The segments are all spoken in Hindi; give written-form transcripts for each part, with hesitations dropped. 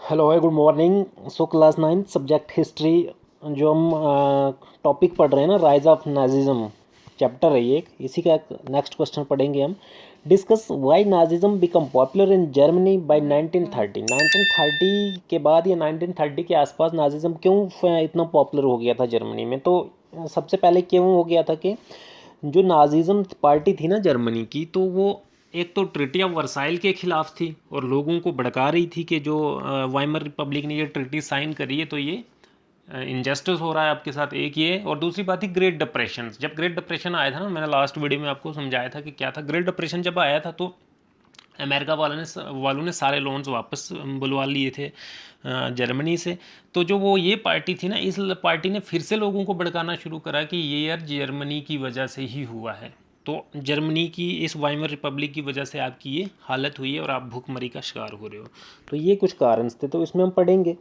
हेलो है, good morning. So class 9 subject history जो हम टॉपिक पढ़ रहे हैं ना, राइज ऑफ नाजिज्म चैप्टर है ये। इसी का नेक्स्ट क्वेश्चन पढ़ेंगे हम। Discuss why Nazism become popular in Germany by 1930। 1930 के बाद या 1930 के आसपास नाजिज्म क्यों इतना पॉपुलर हो गया था जर्मनी में। तो सबसे पहले क्यों हो गया था कि जो नाजिज्म पार्टी थी ना जर्मनी की, तो वो एक तो ट्रिटी ऑफ वर्साइल के खिलाफ थी और लोगों को भड़का रही थी कि जो वाइमर रिपब्लिक ने ये ट्रिटी साइन करी है तो ये इनजस्टिस हो रहा है आपके साथ। एक ये, और दूसरी बात थी ग्रेट डिप्रेशन। जब ग्रेट डिप्रेशन आया था ना, मैंने लास्ट वीडियो में आपको समझाया था कि क्या था। ग्रेट डिप्रेशन जब आया था तो अमेरिका वालों ने सारे लोन्स वापस बुलवा लिए थे जर्मनी से। तो जो वो ये पार्टी थी ना, इस पार्टी ने फिर से लोगों को भड़काना शुरू करा कि ये यार जर्मनी की वजह से ही हुआ है। तो जर्मनी की इस वाइमर रिपब्लिक की वजह से आपकी ये हालत हुई है और आप भूखमरी का शिकार हो रहे हो। तो ये कुछ कारण थे, तो इसमें हम पढ़ेंगे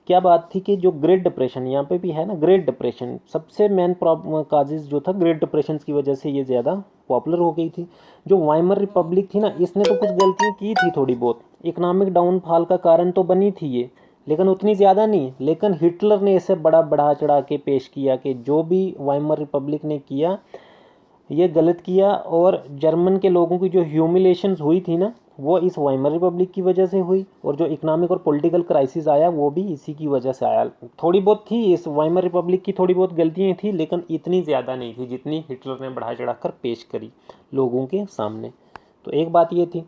क्या बात थी कि जो ग्रेट डिप्रेशन यहाँ पे भी है ना, ग्रेट डिप्रेशन सबसे मेन काजेज जो था ग्रेट डिप्रेशन की वजह से ये ज़्यादा पॉपुलर हो गई थी। जो वाइमर रिपब्लिक थी ना, इसने तो कुछ गलतियाँ की थी थोड़ी बहुत, इकोनॉमिक डाउनफॉल का कारण तो बनी थी ये, लेकिन उतनी ज़्यादा नहीं। लेकिन हिटलर ने इसे बड़ा बढ़ा चढ़ा के पेश किया कि जो भी वाइमर रिपब्लिक ने किया ये गलत किया, और जर्मन के लोगों की जो ह्यूमिलेशंस हुई थी ना, वो इस वाइमर रिपब्लिक की वजह से हुई। और जो इकोनॉमिक और पॉलिटिकल क्राइसिस आया वो भी इसी की वजह से आया। थोड़ी बहुत थी इस वाइमर रिपब्लिक की, थोड़ी बहुत गलतियाँ थी, लेकिन इतनी ज़्यादा नहीं थी जितनी हिटलर ने बढ़ा चढ़ा कर पेश करी लोगों के सामने। तो एक बात ये थी।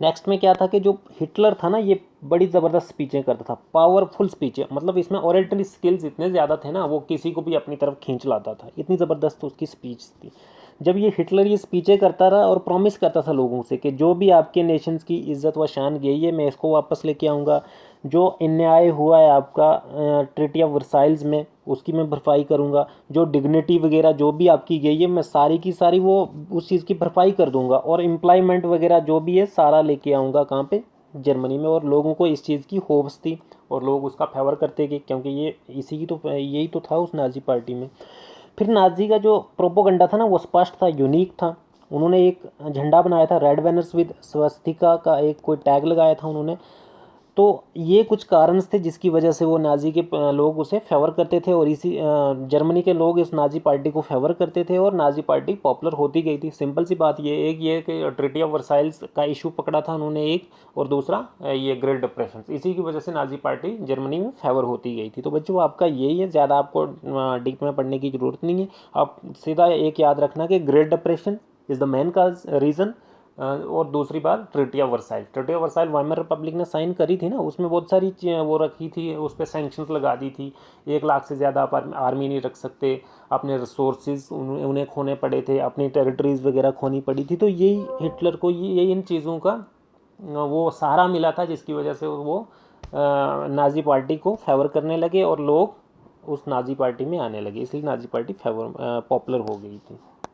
नेक्स्ट में क्या था कि जो हिटलर था ना, ये बड़ी ज़बरदस्त स्पीचें करता था, पावरफुल स्पीचें। मतलब इसमें ओरेटरी स्किल्स इतने ज़्यादा थे ना, वो किसी को भी अपनी तरफ खींच लाता था, इतनी ज़बरदस्त उसकी स्पीच थी। जब ये हिटलर ये स्पीचें करता रहा और प्रॉमिस करता था लोगों से कि जो भी आपके नेशंस की इज्जत व शान गई है मैं इसको वापस लेके आऊँगा, जो अन्याय हुआ है आपका ट्रीटी ऑफ वर्साइल्स में उसकी मैं भरपाई करूँगा, जो डिग्निटी वगैरह जो भी आपकी गई है मैं सारी की सारी वो उस चीज़ की भरपाई कर दूंगा, और एम्प्लॉयमेंट वगैरह जो भी है सारा लेके आऊँगा कहाँ पे, जर्मनी में। और लोगों को इस चीज़ की होप्स थी और लोग उसका फेवर करते गए, क्योंकि ये इसी की तो यही तो था उस नाजी पार्टी में। फिर नाजी का जो प्रोपोगंडा था ना, वो स्पष्ट था, यूनिक था। उन्होंने एक झंडा बनाया था, रेड बैनर्स विद स्वस्तिका का एक कोई टैग लगाया था उन्होंने। तो ये कुछ कारण थे जिसकी वजह से वो नाजी के लोग उसे फेवर करते थे, और इसी जर्मनी के लोग इस नाजी पार्टी को फेवर करते थे, और नाजी पार्टी पॉपुलर होती गई थी। सिंपल सी बात ये, एक ये कि ट्रिटी ऑफ वर्साइल्स का इशू पकड़ा था उन्होंने एक, और दूसरा ये ग्रेट डिप्रेशन, इसी की वजह से नाजी पार्टी जर्मनी में फेवर होती गई थी। तो बच्चों आपका यही है, ज़्यादा आपको डीप में पढ़ने की ज़रूरत नहीं है। आप सीधा एक याद रखना कि great depression is the main cause reason. और दूसरी बात treaty of Versailles, treaty of Versailles Weimar Republic ने साइन करी थी ना, उसमें बहुत सारी वो रखी थी, उस पर सैंक्शंस लगा दी थी। 1 लाख से ज़्यादा आप आर्मी नहीं रख सकते, अपने रिसोर्सेज उन्हें खोने पड़े थे, अपनी टेरिटरीज वगैरह खोनी पड़ी थी। तो यही हिटलर को यही इन चीज़ों का वो सहारा मिला था, जिसकी वजह से वो नाजी पार्टी को फेवर करने लगे और लोग उस नाजी पार्टी में आने लगे, इसलिए नाजी पार्टी फेवर पॉपुलर हो गई थी।